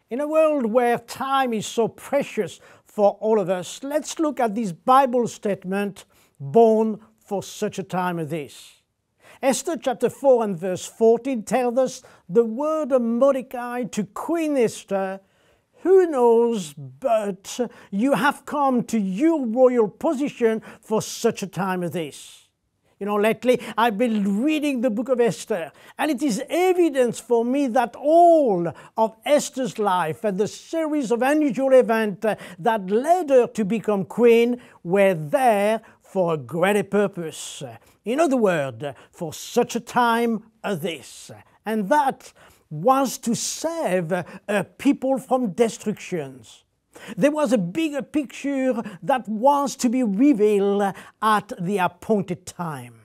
In a world where time is so precious for all of us, let's look at this Bible statement, born for such a time as this. Esther chapter 4 and verse 14 tells us the word of Mordecai to Queen Esther, "Who knows, but you have come to your royal position for such a time as this." You know, lately I've been reading the book of Esther, and it is evidence for me that all of Esther's life and the series of unusual events that led her to become queen were there for a greater purpose. In other words, for such a time as this. And that was to save a people from destructions. There was a bigger picture that was to be revealed at the appointed time.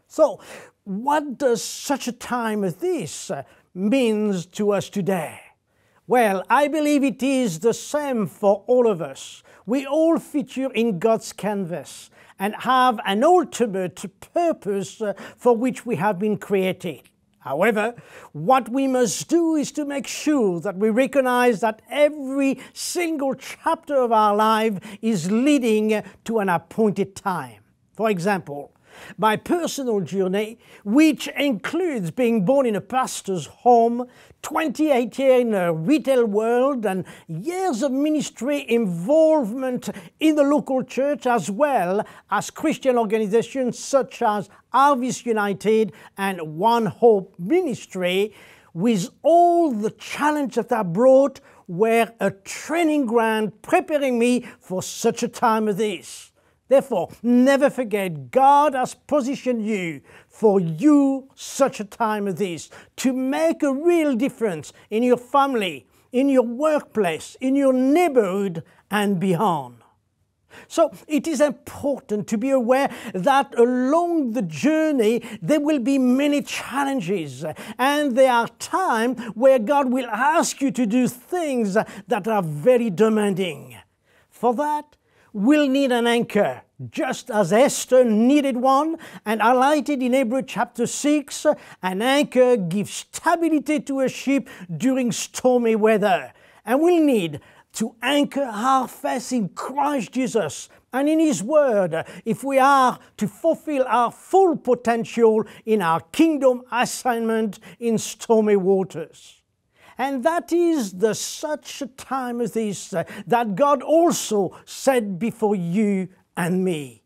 So, what does such a time as this mean to us today? Well, I believe it is the same for all of us. We all feature in God's canvas and have an ultimate purpose for which we have been created. However, what we must do is to make sure that we recognize that every single chapter of our life is leading to an appointed time. For example, my personal journey, which includes being born in a pastor's home, 28 years in a retail world, and years of ministry involvement in the local church, as well as Christian organizations such as Harvest United and One Hope Ministry, with all the challenges that I brought, were a training ground preparing me for such a time as this. Therefore, never forget, God has positioned you for such a time as this, to make a real difference in your family, in your workplace, in your neighborhood, and beyond. So it is important to be aware that along the journey there will be many challenges, and there are times where God will ask you to do things that are very demanding. For that, we'll need an anchor, just as Esther needed one, and highlighted in Hebrews chapter 6, an anchor gives stability to a ship during stormy weather. And we'll need to anchor our faith in Christ Jesus and in His Word if we are to fulfill our full potential in our kingdom assignment in stormy waters. And that is such a time as this that God also set before you and me.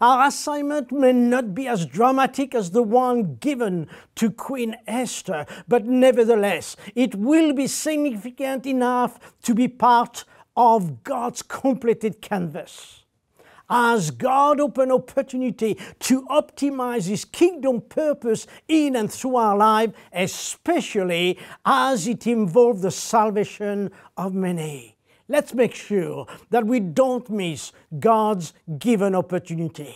Our assignment may not be as dramatic as the one given to Queen Esther, but nevertheless, it will be significant enough to be part of God's completed canvas. As God opens opportunity to optimize His kingdom purpose in and through our life, especially as it involves the salvation of many. Let's make sure that we don't miss God's given opportunity.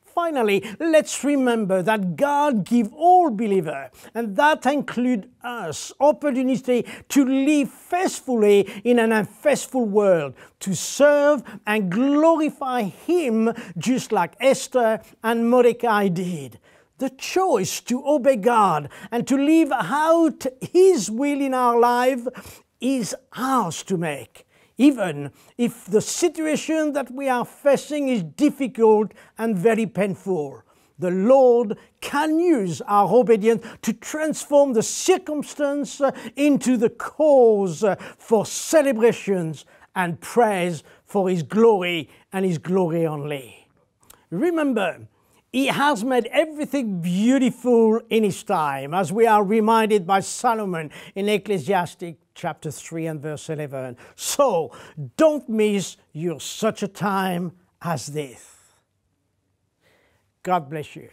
Finally, let's remember that God gives all believers, and that includes us, opportunity to live faithfully in an unfaithful world, to serve and glorify Him just like Esther and Mordecai did. The choice to obey God and to live out His will in our life is ours to make, even if the situation that we are facing is difficult and very painful. The Lord can use our obedience to transform the circumstance into the cause for celebrations and praise for His glory and His glory only. Remember, He has made everything beautiful in His time, as we are reminded by Solomon in Ecclesiastes chapter 3 and verse 11. So, don't miss such a time as this. God bless you.